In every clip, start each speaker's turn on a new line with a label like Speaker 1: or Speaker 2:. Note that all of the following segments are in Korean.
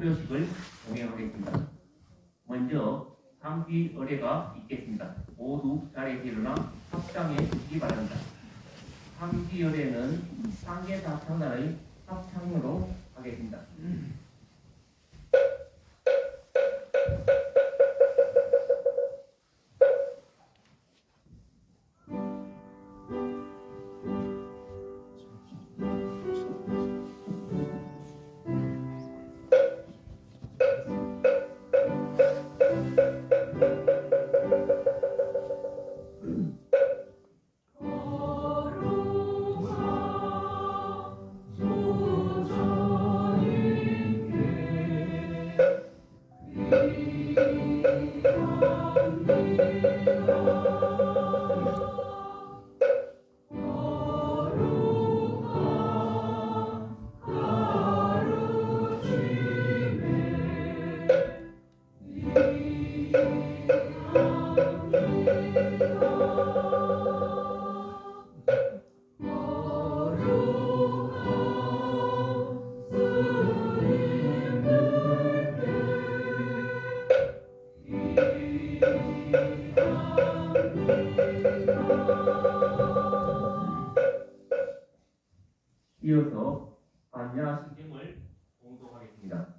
Speaker 1: 목표식을 동행하겠습니다. 먼저 상기 의뢰가 있겠습니다. 모두 자리에서 일어나 합장해 주시기 바랍니다. 상기 의뢰는 상계사 합창단의 합창으로 하겠습니다. 이어서 반야신경을 봉독하겠습니다.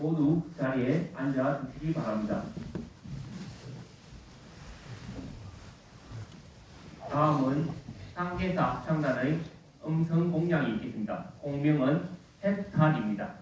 Speaker 1: 모두 자리에 앉아 주시기 바랍니다. 다음은 상계사 합창단의 음성 공양이 있겠습니다. 공명은 헥탈입니다.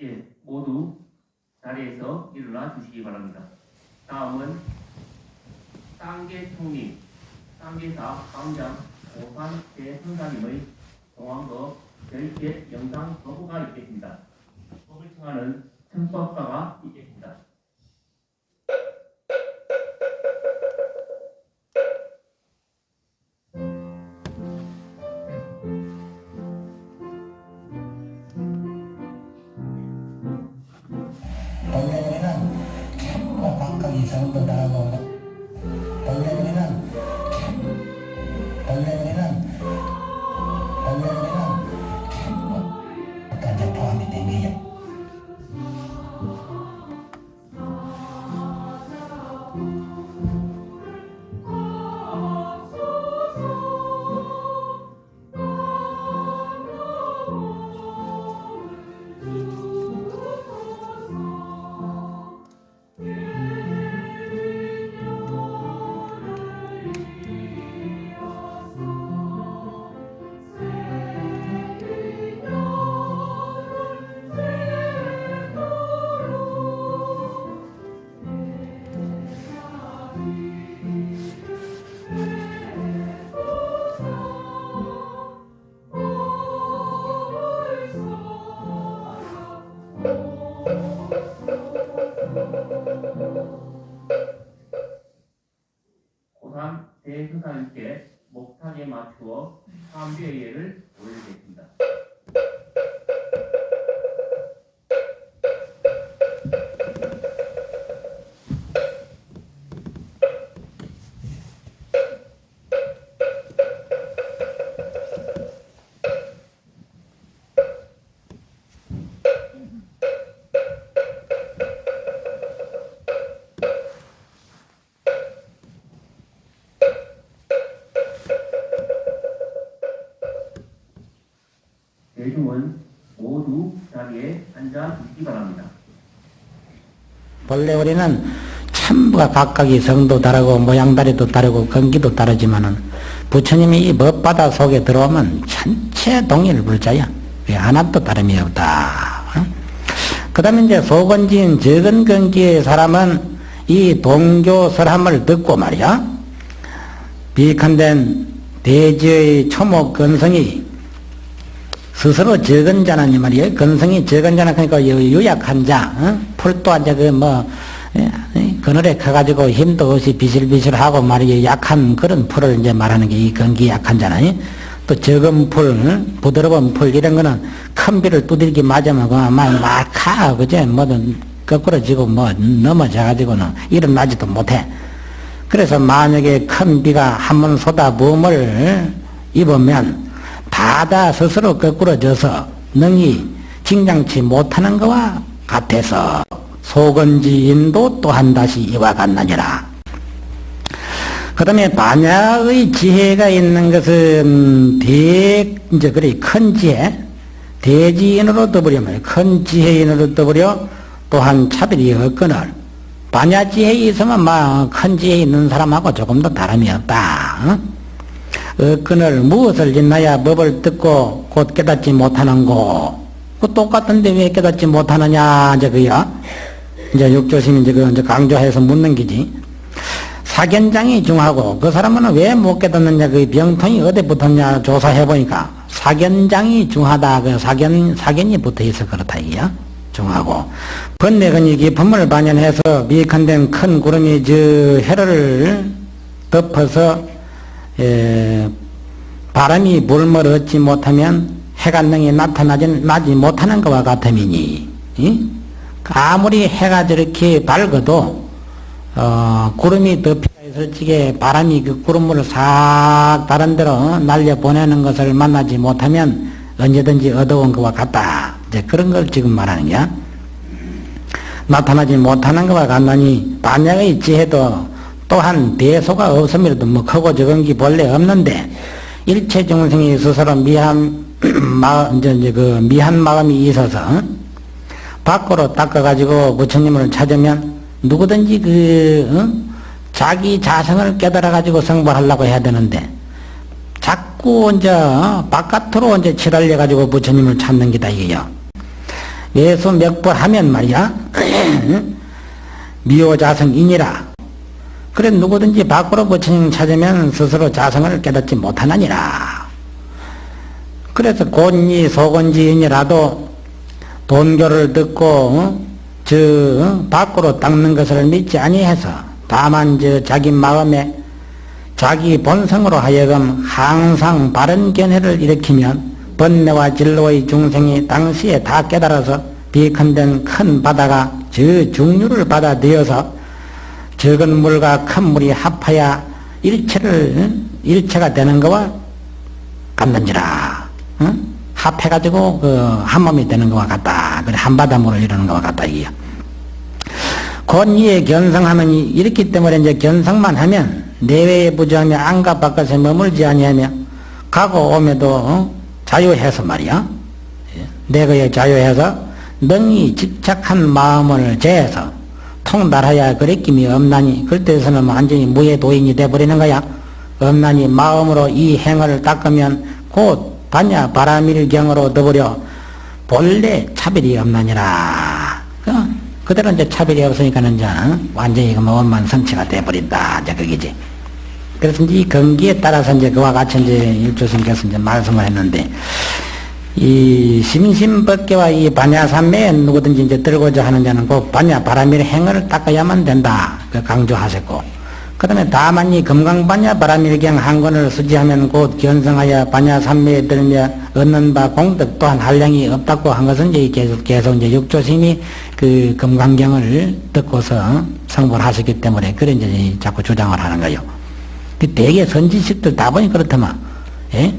Speaker 1: 예, 모두 자리에서 일어나 주시기 바랍니다. 다음은 쌍계총리, 쌍계사 광장 오산대 선사님의 동안거 별개 영상 거부가 있겠습니다. 법을 청하는 청법가가 있겠습니다.
Speaker 2: 본래우리는 참과 각각 이성도 다르고 본래우리는 참과 어떤 포함이 된 거예요.
Speaker 1: 고산 대수사님께 목탁에 맞추어 삼비의 예를 올리겠습니다. 대중은 모두 자리에 앉아 주시기 바랍니다.
Speaker 2: 본래 우리는 참부가 각각이 성도 다르고 모양다리도 다르고 건기도 다르지만은 부처님이 이 법바다 속에 들어오면 전체 동일 불자야. 하나도 다름이 없다. 그 다음에 이제 소건지인 적은 건기의 사람은 이 동교설함을 듣고 말이야. 비익한된 대지의 초목 건성이 스스로 적은 자는 이 말이에요. 건성이 적은 자는 그러니까 유약한 자, 풀도 이제 그늘에 커가지고 힘도 없이 비실비실하고 말이에요. 약한 그런 풀을 이제 말하는 게 이 건기 약한 자는. 또 적은 풀, 부드러운 풀 이런 거는 큰 비를 두들기 맞으면 그만 막하, 그제 뭐든 거꾸러지고 뭐 넘어져가지고는 일어나지도 못해. 그래서 만약에 큰 비가 한번 쏟아부음을 입으면 바다 스스로 거꾸러져서 능히 징장치 못하는 것과 같아서 소건지인도 또한 다시 이와 같나니라. 그 다음에 반야의 지혜가 있는 것은 이제 그래 큰 지혜, 대지인으로 떠버리면 큰 지혜인으로 떠버려 또한 차별이 없거늘 반야 지혜에 있으면 큰 지혜 있는 사람하고 조금 더 다름이 없다. 그늘 무엇을 짓나야 법을 듣고 곧 깨닫지 못하는고 그 똑같은데 왜 깨닫지 못하느냐 이제 그야 이제 육조심이 이제 강조해서 묻는 기지. 사견장이 중하고 그 사람은 왜 못 깨닫느냐 그 병통이 어디 붙었냐 조사해 보니까 사견장이 중하다. 그 사견이 붙어 있어 그렇다 이야 중하고 번뇌근이 깊음을 반연해서 미익한된 큰 구름이 저 해를 덮어서 바람이 물을 얻지 못하면 해가 능히 나지 못하는 것과 같음이니, 아무리 해가 저렇게 밝아도 구름이 덮여 있을 적에 바람이 그 구름을 싹 다른 데로 날려 보내는 것을 만나지 못하면 언제든지 어두운 것과 같다. 이제 그런 걸 지금 말하는 거야. 나타나지 못하는 것과 같나니 반야의 지혜도 또한 대소가 없음이라도 뭐 크고 적은 게 본래 없는데 일체 중생이 스스로 미한 마음이 있어서 밖으로 닦아가지고 부처님을 찾으면 누구든지 자기 자성을 깨달아가지고 성불하려고 해야 되는데 자꾸 이제 바깥으로 이제 치달려가지고 부처님을 찾는 게다 이게요. 예수 맥불하면 말이야 미호자성이니라. 그래 누구든지 밖으로 부처님 찾으면 스스로 자성을 깨닫지 못하느니라. 그래서 곤이 소곤지인이라도 돈교를 듣고 밖으로 닦는 것을 믿지 아니해서 다만 자기 마음에 자기 본성으로 하여금 항상 바른 견해를 일으키면 번뇌와 진로의 중생이 당시에 다 깨달아서 비컨된 큰 바다가 저 중류를 받아들여서 적은 물과 큰 물이 합하여 일체가 되는 것과 같는지라. 합해가지고 한 몸이 되는 것과 같다. 그래 한바다물을 이루는 것과 같다 이게요. 권위에 견성하면 이렇기 때문에 이제 견성만 하면 내외에 부주하며 안과 바깥에 머물지 아니하며 가고 오매도 자유해서 말이야. 내거에 자유해서 능히 집착한 마음을 제해서 통달하여 그랬김이 없나니 그때서는 완전히 무해도인이 돼버리는 거야. 없나니 마음으로 이 행을 닦으면 곧 반야 바라밀경으로 더불어 본래 차별이 없나니라. 그대로 이제 차별이 없으니까는 이제 완전히 원만 성취가 돼버린다. 이제 그게지. 그래서 이제 이 경기에 따라서 이제 그와 같이 이제 일조스님께서 이제 말씀을 했는데, 이 심심법계와 이 반야삼매에 누구든지 이제 들고자 하는 자는 꼭 반야 바라밀 행을 닦아야만 된다. 그 강조하셨고, 그 다음에 다만 이 금강반야 바라밀경 한 권을 수지하면 곧 견성하여 반야삼매에 들며 얻는 바 공덕 또한 한량이 없다고 한 것은 이제 계속 이제 육조심이 그 금강경을 듣고서 성불하셨기 때문에 그래 이제 자꾸 주장을 하는 거예요. 대개 선지식들 다 보니 그렇더만, 예?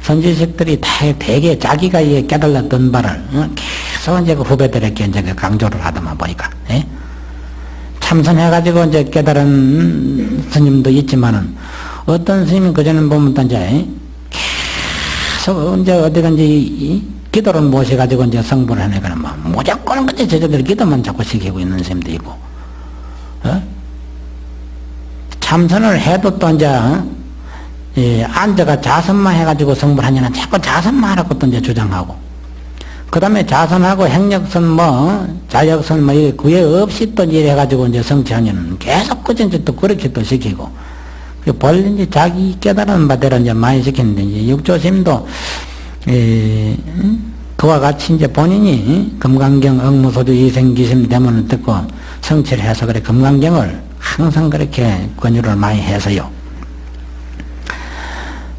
Speaker 2: 선지식들이 대개 자기가 깨달았던 바를 계속 이제 그 후배들에게 이제 강조를 하더만 보니까, 예? 참선해가지고 이제 깨달은 스님도 있지만은 어떤 스님이 그전에 보면 또 이제 계속 이제 어디든지 기도를 모셔가지고 이제 성불을 하니까 뭐 무조건 그때 제자들 기도만 자꾸 시키고 있는 스님도 있고, 참선을 해도 또 이제 앉아가 자선만 해가지고 성불하냐는 자꾸 자선만 하라고 또 이제 주장하고, 그 다음에 자선하고 행력선 자력선 그게 없이 또 일해가지고 이제 성취하냐는 계속 그저 이제 또 그렇게 또 시키고, 본래 이제 자기 깨달은 바대로 이제 많이 시키는데, 이제 육조심도, 그와 같이 이제 본인이 금강경 억무소주 이생기심 대문을 듣고 성취를 해서 그래 금강경을 항상 그렇게 권유를 많이 해서요.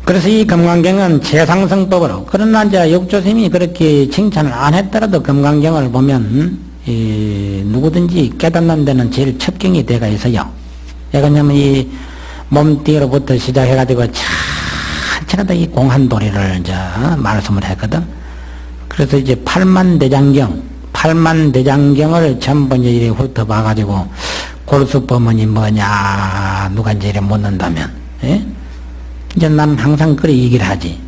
Speaker 2: 그래서 이 금강경은 최상승법으로, 그러나 이제 육조심이 그렇게 칭찬을 안 했더라도 금강경을 보면 누구든지 깨닫는 데는 제일 첩경이 돼가 있어요. 왜냐면 이 몸띠로부터 시작해가지고 천천히 이 공한도리를 이제 말씀을 했거든. 그래서 이제 팔만대장경을 전부 이제 훑어봐가지고 골수법문이 뭐냐 누가 이제 이래 묻는다면, 예? 이제 난 항상 그래 얘기를 하지.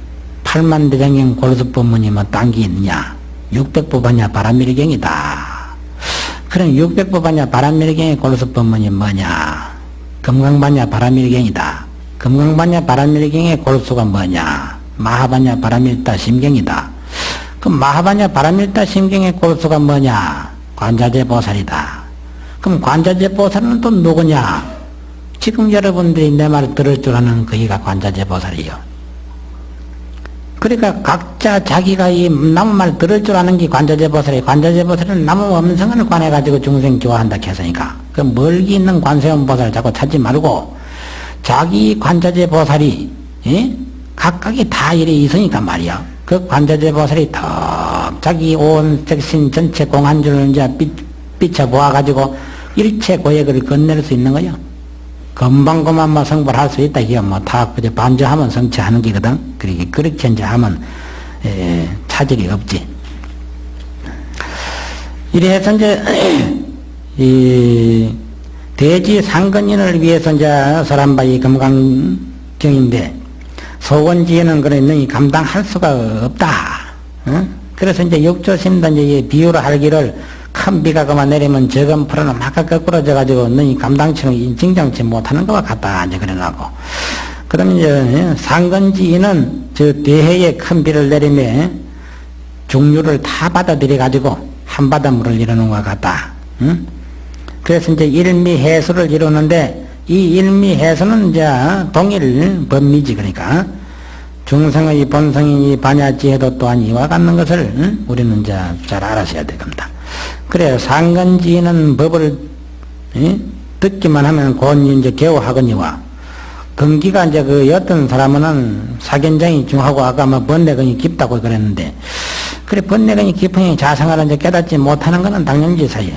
Speaker 2: 팔만대장경 골수법문이 뭐 딴 게 있느냐? 600부반야 바람밀경이다. 그럼 600부반야 바람밀경의 골수법문이 뭐냐? 금강반야 바람밀경이다. 금강반야 바람밀경의 골수가 뭐냐? 마하반야 바람밀다 심경이다. 그럼 마하반야 바람밀다 심경의 골수가 뭐냐? 관자재보살이다. 그럼 관자재보살은 또 누구냐? 지금 여러분들이 내 말 들을 줄 아는 그이가 관자재보살이요. 그러니까 각자 자기가 이 남 말 들을 줄 아는 게 관자재보살이에요. 관자재보살은 남의 음성을 관해가지고 중생 교화한다 했으니까, 그 멀리 있는 관세음보살을 자꾸 찾지 말고 자기 관자재보살이, 예? 각각이 다 이리 있으니까 말이야. 그 관자재 보살이 턱 자기 온 색신 전체 공한줄을 이제 비춰보아가지고 일체 고액을 건넬 수 있는 거야. 금방 뭐 성불할 수 있다. 이게 뭐 다 그저 반주하면 성취하는 게거든. 그렇게 이제 하면 차질이 없지. 이래서 이제 이 대지 상근인을 위해서 이제 설한 바이 금강경인데 소원지에는 그랬느니 감당할 수가 없다. 응? 그래서 이제 육조심도 이제 비유를 하기를 큰 비가 그만 내리면 적은 풀은 막 거꾸러져가지고 너희 감당치는 증정치 못하는 것과 같다. 이제 그래놓고. 그러면 이제 상근지인은 저 대해에 큰 비를 내리면 중류를 다 받아들여가지고 한 바닷물을 이루는 것과 같다. 응? 그래서 이제 일미해수를 이루는데 이 일미해수는 이제 동일 법미지. 그러니까 중생의 본성인 이 반야지혜도 또한 이와 같는 것을 우리는 이제 잘 알아셔야 되겁니다. 그래 상근지는 법을 듣기만 하면 곧 이제 개호하거니와 근기가 이제 그 어떤 사람은 사견장이 중하고 아까 뭐 번뇌근이 깊다고 그랬는데 그래 번뇌근이 깊으니 자성을 이제 깨닫지 못하는 것은 당연지사예.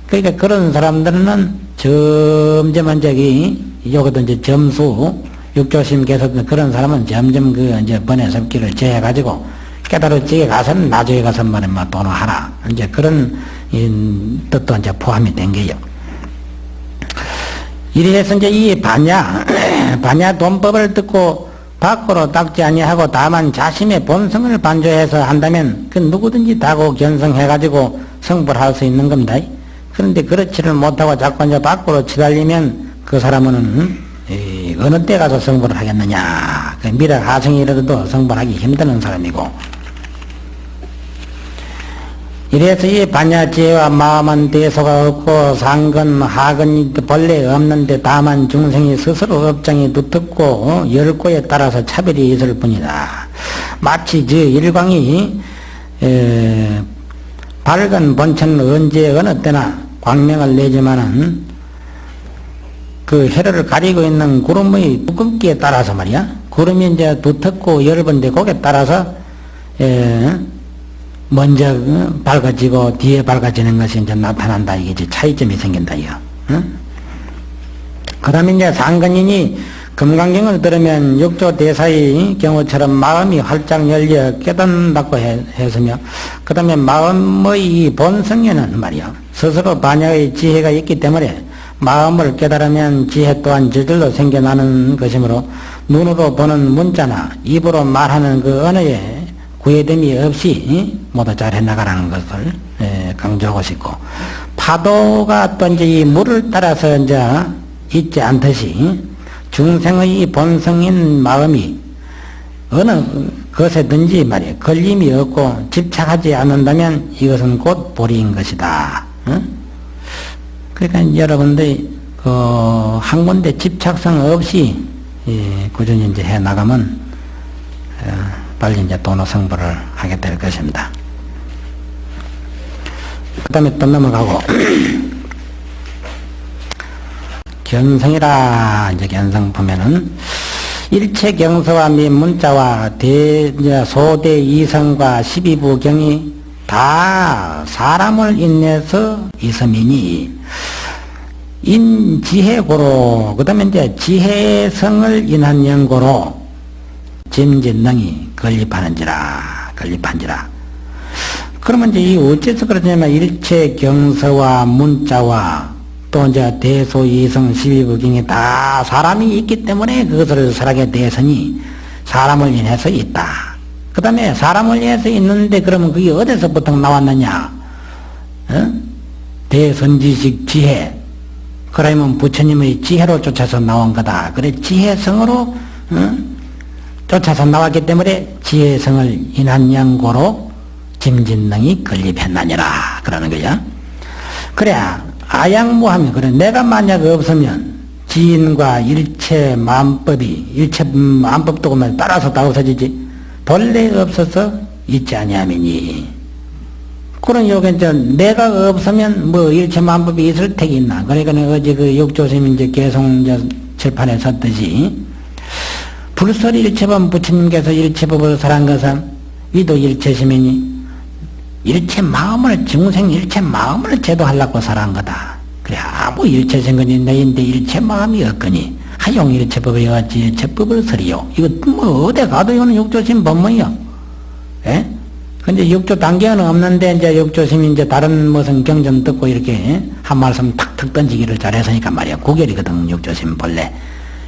Speaker 2: 그러니까 그런 사람들은 점점 이제 여기도 이제 점수 육조심 계속 그런 사람은 점점 그 이제 번뇌 섭기를 제해가지고 깨달을지에 가서는 나중에 가서 말이면 돈을 하라. 이제 그런 뜻도 이제 포함이 된 게요. 이래서 이제 이 반야 돈법을 듣고 밖으로 닦지 아니하고 다만 자신의 본성을 반조해서 한다면 그 누구든지 다고 견성해가지고 성불할 수 있는 겁니다. 그런데 그렇지를 못하고 자꾸 이제 밖으로 치달리면 그 사람은 어느 때 가서 성불을 하겠느냐. 그 미래 하성이라도 성불하기 힘드는 사람이고. 이래서 이 반야지혜와 마음은 대소가 없고 상근 하근이 본래 없는데 다만 중생이 스스로 업장이 두텁고 열고에 따라서 차별이 있을 뿐이다. 마치 저 일광이 밝은 본천은 언제 어느 때나 광명을 내지만은 그 해를 가리고 있는 구름의 두껍기에 따라서 말이야. 구름이 이제 두텁고 얇은데 거기에 따라서 먼저 밝아지고 뒤에 밝아지는 것이 이제 나타난다. 이게 이제 차이점이 생긴다. 이거. 응? 그 다음에 이제 상근인이 금강경을 들으면 육조 대사의 경우처럼 마음이 활짝 열려 깨닫는다고 했으며, 그 다음에 마음의 본성에는 말이야. 스스로 반야의 지혜가 있기 때문에 마음을 깨달으면 지혜 또한 저절로 생겨나는 것이므로 눈으로 보는 문자나 입으로 말하는 그 언어에 구애됨이 없이 모두 잘 해나가라는 것을 강조하고 싶고, 파도가 또 이제 이 물을 따라서 이제 있지 않듯이 중생의 본성인 마음이 어느 것에든지 말이에요. 걸림이 없고 집착하지 않는다면 이것은 곧 보리인 것이다. 그러니까 여러분들이 한 군데 집착성 없이 꾸준히 이제 해 나가면 빨리 이제 도노 성불을 하게 될 것입니다. 그 다음에 또 넘어가고 견성이라 이제 견성 보면은 일체 경서와 미 문자와 소대 이성과 12부경이 다 사람을 인해서 있음이니 인지혜고로 그 다음에 이제 지혜성을 인한 연고로 짐진능이 건립한지라. 그러면 이제 이 어째서 그러냐면 일체 경서와 문자와 또 이제 대소 이성 12부경이 다 사람이 있기 때문에 그것을 설하게 대선이 사람을 인해서 있다. 그 다음에 사람을 인해서 있는데 그러면 그게 어디서부터 나왔느냐? 대선지식 지혜. 그러면 부처님의 지혜로 쫓아서 나온 거다. 그래 지혜성으로 쫓아서 나왔기 때문에 지혜성을 인한 연고로 짐진능이 건립했나니라. 그러는 거야. 그래 아양무하면 그래 내가 만약 없으면 지인과 일체 만법도 그만 따라서 다 없어지지. 본래 없어서 있지 아니하미니. 그런 요게 이제 내가 없으면 뭐 일체 만법이 있을 택이 있나. 그러니까 어제 그 육조심 이제 계속 이제 칠판에 섰듯이 불설 일체법 부처님께서 일체법을 설한 것은 위도 일체심이니 일체 마음을 중생 일체 마음을 제도하려고 설한 거다. 그래 아무 일체생건이 너인데 일체 마음이 없거니 하용 일체법이 어찌 일체법을 설이요. 이거 뭐 어디 가도 이거는 육조심 법문이요. 예? 근데 육조 단계는 없는데 이제 육조심이 이제 다른 무슨 경전 듣고 이렇게 한 말씀 탁탁 던지기를 잘했으니까 말이야. 구결이거든 육조심 본래.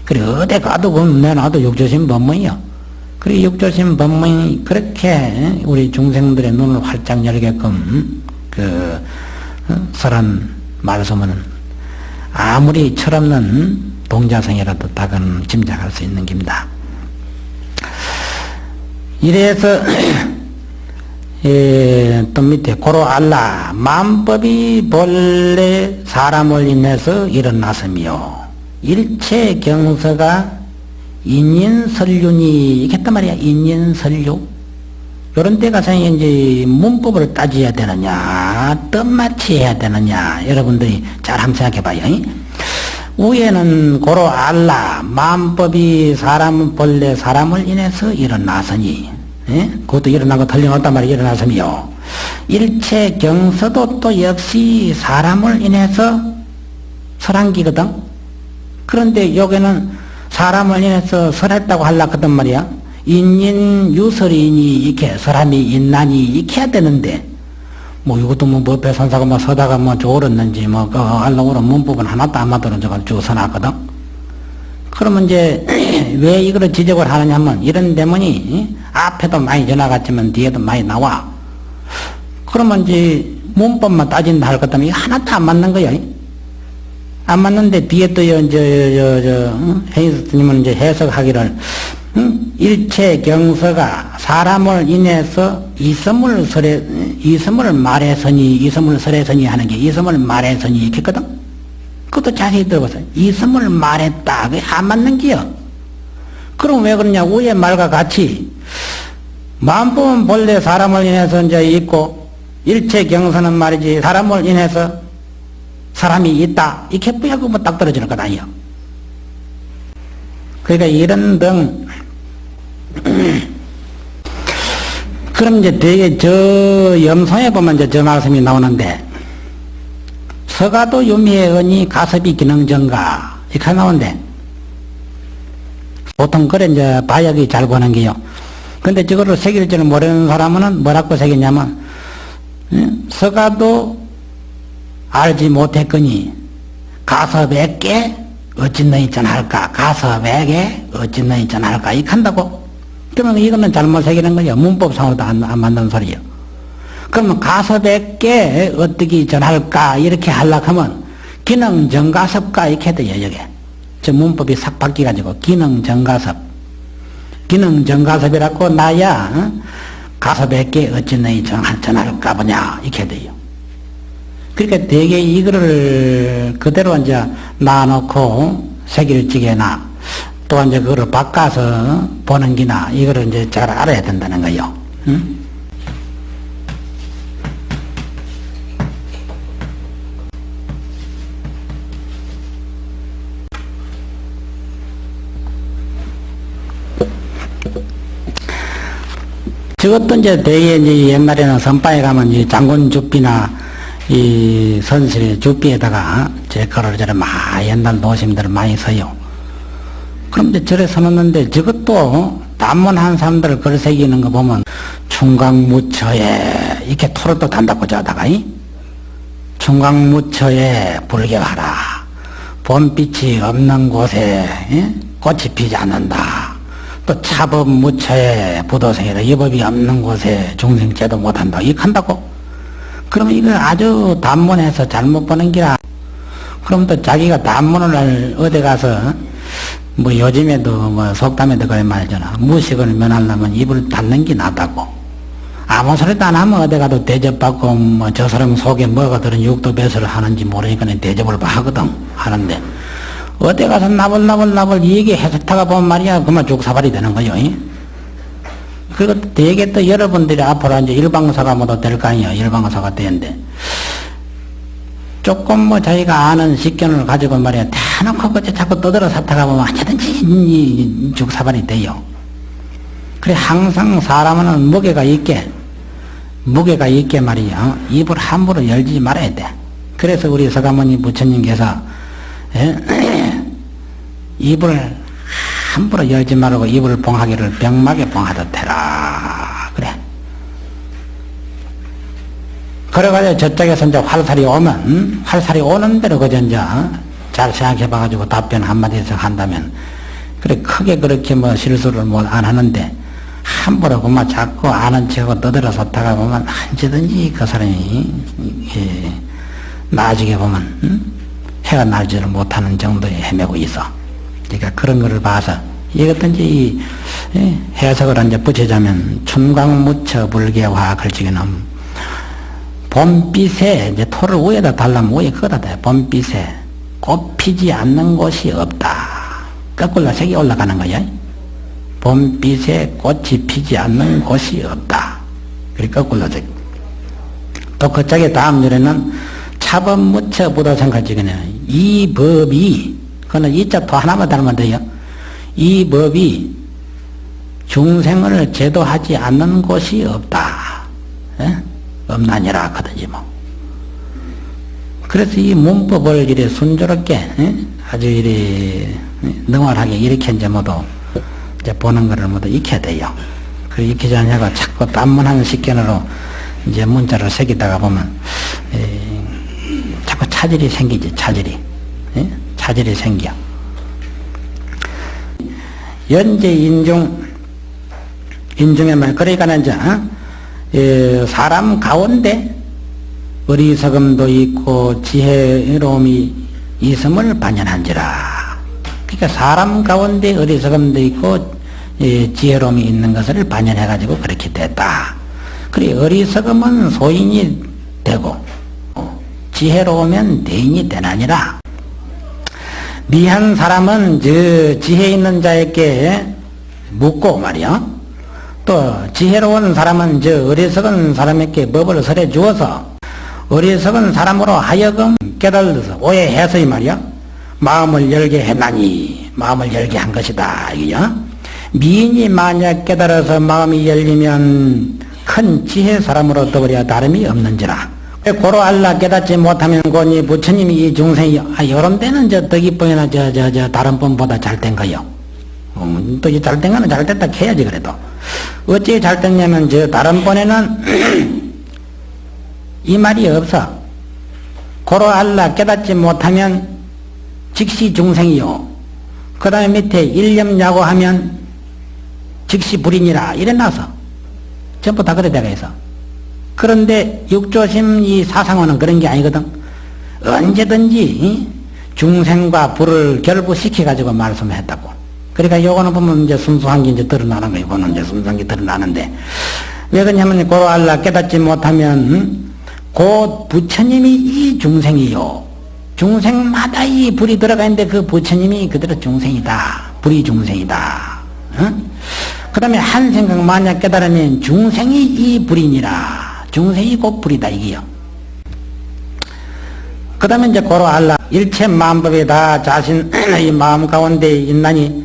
Speaker 2: 그래 어디 가도 그건 내놔도 육조심 법문이요. 그리고 육조심 법문이 그렇게 우리 중생들의 눈을 활짝 열게끔 설한 말씀은 아무리 철없는 동자성이라도 다은 짐작할 수 있는 겁니다. 이래서 또 밑에 고로 알라 만법이 본래 사람을 인해서 일어났으며 일체 경서가 인인설륜이 이겠단 말이야. 인인설륜 요런 데 가서 이제 문법을 따져야 되느냐 뜻맞이 해야 되느냐 여러분들이 잘 한번 생각해 봐요. 위에는 고로 알라 만법이 사람 본래 사람을 인해서 일어났으니 그것도 일어난 거 틀림없단 말이야. 일어났으며 일체 경서도 또 역시 사람을 인해서 설한기거든. 그런데 여기는 사람을 인해서 설했다고 하려거든 말이야. 인인유설이니 이렇게 사람이 인난이 이렇게 해야 되는데 뭐 이것도 뭐 법에 선사가 뭐 서다가 뭐 옳았는지 뭐 그 알라고는 문법은 하나도 안 맞도록 저걸 쭉 써놨거든. 그러면 이제 왜 이거를 지적을 하느냐면 이런 대문이 앞에도 많이 지나갔지만 뒤에도 많이 나와. 그러면 이제 문법만 따진다 할 것 때문에 하나도 안 맞는 거야. 안 맞는데 뒤에 또 해인스님은 이제 해석하기를 일체 경서가 사람을 인해서 이섬을 말해서니 이섬을 설해서니 하는 게 이섬을 말해서니 이렇게 했거든. 그것도 자세히 들어보세요. 이섬을 말했다. 그게 안 맞는 게요. 그럼 왜 그러냐. 위의 말과 같이 만법은 본래 사람을 인해서 이제 있고 일체 경서는 말이지 사람을 인해서 사람이 있다. 이렇게 뿌야고 뭐 딱 떨어지는 것 아니에요. 그러니까 이런 등 그럼 이제 되게 저 염송에 보면 이제 저 말씀이 나오는데 서가도 유미의 언이 가섭이 기능정가 이렇게 나오는데 보통 그래 이제 바역이 잘 보는 게요. 근데 저거를 새길 줄을 모르는 사람은 뭐라고 새겼냐면 서가도 알지 못했거니 가섭에게 어찌 너희 전할까 가섭에게 어찌 너희 전할까 이렇게 한다고. 그러면 이거는 잘못 새기는 거예요. 문법상으로도 안 맞는 소리예요. 그러면 가섭에게 어떻게 전할까 이렇게 하려고 하면 기능정가섭가 이렇게 돼요. 여기 저 문법이 싹 바뀌어가지고 기능정가섭이라고 나야 가섭에게 어찌 너희 전할까 보냐 이렇게 돼요. 그러니까 대개 이거를 그대로 이제 놔놓고 새길지게나 또 이제 그거를 바꿔서 보는 기나 이거를 이제 잘 알아야 된다는 거예요. 응? 저것도 이제 대개 이제 옛날에는 선바에 가면 이 장군 주비나 이 선실 주비에다가 제 거를 저래 옛날 노심들을 많이 써요. 그럼 이제 저래 써놓는데 저것도 단문한 사람들 글 새기는 거 보면 충강무처에 이렇게 토로도 단다고 저다가 충강무처에 불교하라. 봄빛이 없는 곳에 꽃이 피지 않는다. 또 차법무처에 부도생이라 이법이 없는 곳에 중생제도 못한다. 이렇게 한다고. 그러면 이거 아주 단문해서 잘못 보는 기라. 그럼 또 자기가 단문을 어디 가서 뭐 요즘에도 뭐 속담에도 그런 말이잖아. 무식을 면하려면 입을 닫는 게 낫다고. 아무 소리도 안 하면 어디 가도 대접받고 뭐 저 사람 속에 뭐가 들은 육도 배설을 하는지 모르니까 대접을 하거든. 하는데 어디 가서 나불나불 이게 해석타가 보면 말이야 그만 죽사발이 되는 거요. 그리고 되게 또 여러분들이 앞으로 이제 일방사가 모두 될 거 아니에요. 일방사가 되는데 조금 뭐 자기가 아는 식견을 가지고 말이야 대놓고 그저 자꾸 떠들어 사타가 보면 언제든지 이 죽사발이 돼요. 그래 항상 사람은 무게가 있게 말이야. 입을 함부로 열지 말아야 돼. 그래서 우리 서가모니 부처님께서 입을 함부로 열지 말고 입을 봉하기를 병막에 봉하듯 해라. 그래. 그래가지고 저쪽에서 이제 활살이 오면, 활살이 오는 대로 그저 이제, 잘 생각해봐가지고 답변 한마디씩 한다면, 그래, 크게 그렇게 뭐 실수를 안 하는데, 함부로 그만 자꾸 아는 척하고 떠들어서 다가 보면, 언제든지 그 사람이, 나중에 보면, 해가 날지를 못하는 정도에 헤매고 있어. 그러니까 그런 거를 봐서, 이것든지 해석을 이제 붙이자면, 춘광무처 불개화 글치기는, 봄빛에 이제 토를 위에다 달라면 위에 그거다 돼. 봄빛에 꽃 피지 않는 곳이 없다. 거꾸로 색이 올라가는 거야. 봄빛에 꽃이 피지 않는 곳이 없다. 그리고 거꾸로 색. 또 그쪽에 다음 노래는 차범무처 부도생활지기네. 이 법이, 그거는 이자 또 하나만 닮으면 돼요. 이 법이 중생을 제도하지 않는 곳이 없다. 에? 없나니라 하거든요, 뭐. 그래서 이 문법을 이래 순조롭게, 아주 이래, 능활하게 이렇게 이제 모두, 이제 보는 거를 모두 익혀야 돼요. 그 익히지 않냐고 자꾸 단문한 식견으로 이제 문자를 새기다가 보면, 자꾸 차질이 생기지, 차질이. 차질이 생겨. 연재 인중의 말, 그러니까 이제, 사람 가운데 어리석음도 있고 지혜로움이 있음을 반연한지라. 그러니까 사람 가운데 어리석음도 있고 지혜로움이 있는 것을 반연해가지고 그렇게 됐다. 그래, 어리석음은 소인이 되고 지혜로우면 대인이 되나니라. 미한 사람은 저 지혜 있는 자에게 묻고 말이야. 또 지혜로운 사람은 저 어리석은 사람에게 법을 설해 주어서 어리석은 사람으로 하여금 깨달아서 오해해서 이 말이야 마음을 열게 했나니 마음을 열게 한 것이다. 이거야. 미인이 만약 깨달아서 마음이 열리면 큰 지혜 사람으로 떠버려 다름이 없는지라. 고로 알라 깨닫지 못하면 고니 부처님이 이 중생이 요런 데는 저 덕이뻥이나 저 다른 분보다 잘된 거요. 또 이 잘된 거는 잘됐다 해야지. 그래도 어찌 잘됐냐면 저 다른 번에는 이 말이 없어. 고로 알라 깨닫지 못하면 즉시 중생이요. 그 다음에 밑에 일념야고 하면 즉시 불인이라 이래놔서 전부 다 그래 되어 있어. 그런데 육조심 이 사상어는 그런 게 아니거든. 언제든지 중생과 불을 결부시켜가지고 말씀했다고. 그러니까 요거는 보면 이제 순수한 게 이제 드러나는 거예요. 이거는 이제 순수한 게 드러나는데. 왜 그러냐면, 고로 알라 깨닫지 못하면, 곧 부처님이 이 중생이요. 중생마다 이 불이 들어가 있는데 그 부처님이 그대로 중생이다. 불이 중생이다. 그 다음에 한 생각 만약 깨달으면 중생이 이 불이니라. 중생이 곧 불이다. 이게요. 그 다음에 이제 고로 알라. 일체 만법이 다 자신의 마음 가운데 있나니,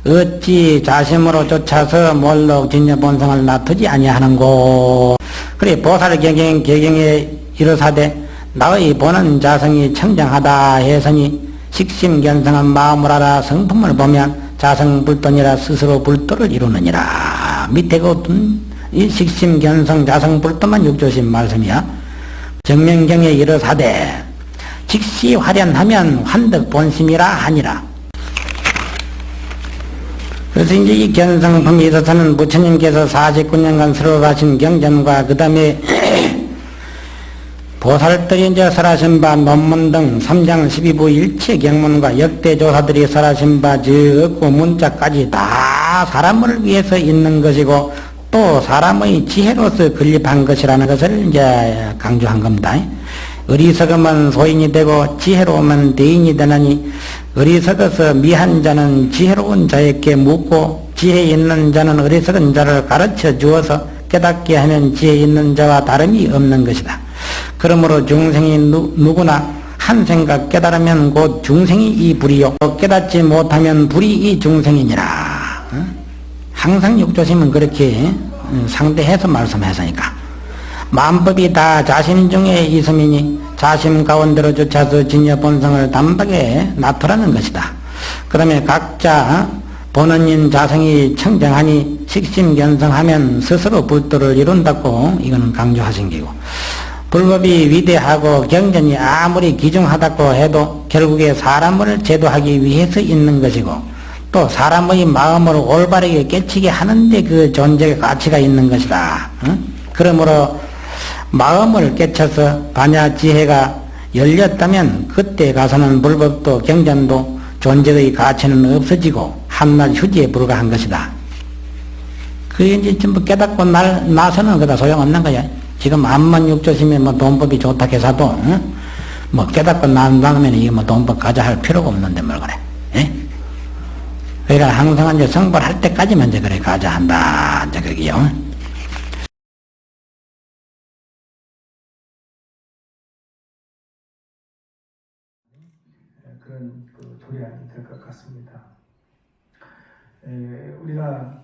Speaker 2: 어찌 자심으로 쫓아서 몰록 진여 본성을 놔두지 아니하는고. 그래 보살 개경에 이르사되 나의 보는 자성이 청정하다 해서니 식심견성한 마음을 알아 성품을 보면 자성불돈이라 스스로 불도를 이루느니라. 밑에 이 식심견성 자성불도만 육조심 말씀이야. 정명경에 이르사되 즉시 화련하면 환득본심이라 하니라. 그래서 이제 이 견성품에 있어서는 부처님께서 49년간 설법하신 경전과 그 다음에 보살들이 이제 설하신 바 논문 등 3장 12부 일체 경문과 역대조사들이 설하신 바 저 억구 문자까지 다 사람을 위해서 있는 것이고 또 사람의 지혜로서 건립한 것이라는 것을 이제 강조한 겁니다. 어리석으면 소인이 되고 지혜로우면 대인이 되나니 어리석어서 미한 자는 지혜로운 자에게 묻고 지혜 있는 자는 어리석은 자를 가르쳐 주어서 깨닫게 하면 지혜 있는 자와 다름이 없는 것이다. 그러므로 중생이 누구나 한 생각 깨달으면 곧 중생이 이 불이요 깨닫지 못하면 불이 이 중생이니라. 항상 육조심은 그렇게 상대해서 말씀했으니까 만법이 다 자신 중에 있음이니 자심 가운데로 주차서 진여 본성을 단박에 나타내는 것이다. 그 다음에 각자 본원인 자성이 청정하니 식심견성하면 스스로 불도를 이룬다고 이거는 강조하신 게고, 불법이 위대하고 경전이 아무리 기중하다고 해도 결국에 사람을 제도하기 위해서 있는 것이고, 또 사람의 마음을 올바르게 깨치게 하는데 그 존재의 가치가 있는 것이다. 그러므로 마음을 깨쳐서 반야 지혜가 열렸다면 그때 가서는 불법도 경전도 존재의 가치는 없어지고 한낱 휴지에 불과한 것이다. 그게 이제 전부 깨닫고 나서는 그다 소용없는 거야. 지금 암만 육조심에 뭐 돈법이 좋다 해서도 뭐 깨닫고 난 다음에는 이게 뭐 돈법 가자 할 필요가 없는데 뭘 그래. 예? 그러니까 항상 이제 성불할 때까지만 이제 그래 가자 한다. 이제 그게요.
Speaker 3: 그런 그 도량이 될 것 같습니다. 우리가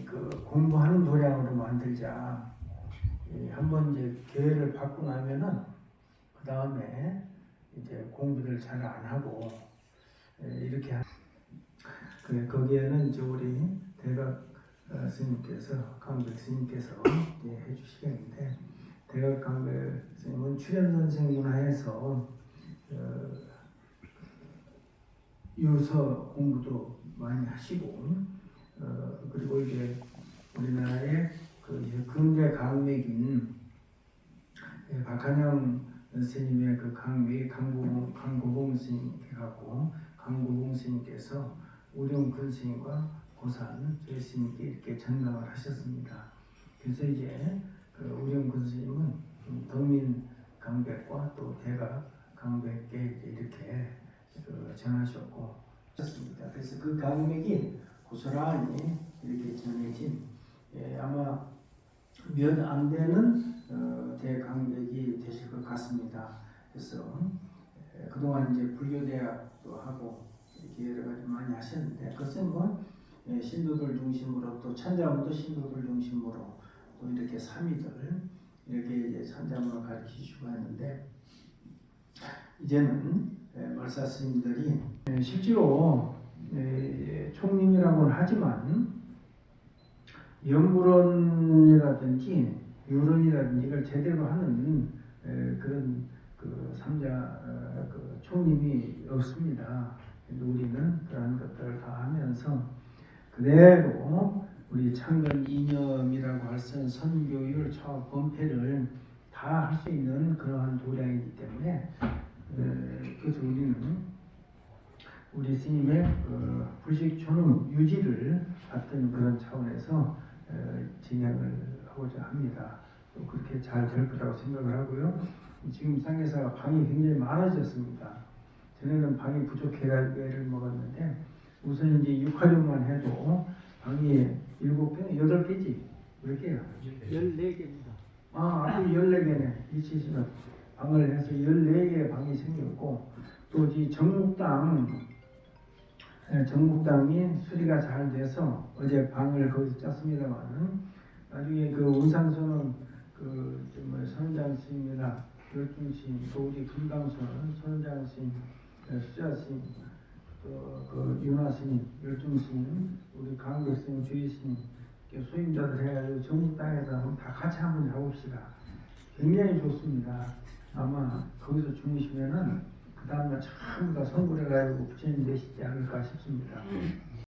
Speaker 3: 그 공부하는 도량으로 만들자. 한번 이제 기회를 받고 나면은 그 다음에 이제 공부를 잘 안 하고 이렇게 거기에는 이제 우리 대각 스님께서 강백 스님께서 해주시겠는데, 대각 강백 스님은 출연 선생 문화에서 유서 공부도 많이 하시고, 그리고 이제 우리나라의 그 근대 강맥인 박한영 스님의 그 강맥 강고봉 스님께 갖고, 강고봉 스님께서 우룡근 스님과 고산 저희 스님께 이렇게 전강을 하셨습니다. 그래서 이제 그 우룡근 스님은 덕민 강백과 또 대각 강백께 이렇게 전하셨고 하셨습니다. 그래서 그 강맥이 고스란히 이렇게 전해진 아마 몇 안 되는 대강백이 되실 것 같습니다. 그래서 그동안 이제 불교대학도 하고 이렇게 여러 가지 많이 하셨는데, 그것은 뭐 신도들 중심으로 또 찬자문도 신도들 중심으로 또 이렇게 삼위들 이렇게 이제 찬자문을 가르치시고 했는데, 이제는 말사 스님들이 실제로 총림이라고는 하지만 영구론이라든지 유론이라든지 이걸 제대로 하는 그런 그 삼자 그 총림이 없습니다. 우리는 그러한 것들을 다 하면서 그대로 우리 창건 이념이라고 할 수 있는 선교율 처 범패를 다 할 수 있는 그러한 도량이기 때문에 그래서 우리는 우리 스님의 불식촌음 유지를 받던 그런 차원에서 진행을 하고자 합니다. 또 그렇게 잘 될 거라고 생각을 하고요. 지금 상계사가 방이 굉장히 많아졌습니다. 전에는 방이 부족해가 애를 먹었는데, 우선 이제 육화료만 해도 방이 7개, 8개지? 몇 개요? 14개입니다. 앞에 14개네. 이치시는 방을 해서 14개의 방이 생겼고, 또 이 정묵당이 수리가 잘 돼서 어제 방을 거기서 짰습니다만은, 나중에 그 운산소는 선원장 스님이나 열중 스님, 또 우리 금강소는 선원장 스님, 수자 스님, 또 그 윤화 스님, 열중 스님, 우리 강백 스님, 주의 스님, 소임자들 해가지고 정묵당에서 다 같이 한번 해봅시다. 굉장히 좋습니다. 아마 거기서 주무시면은 그 다음날 전부 다 성불해가지고 부처님 되시지 않을까 싶습니다.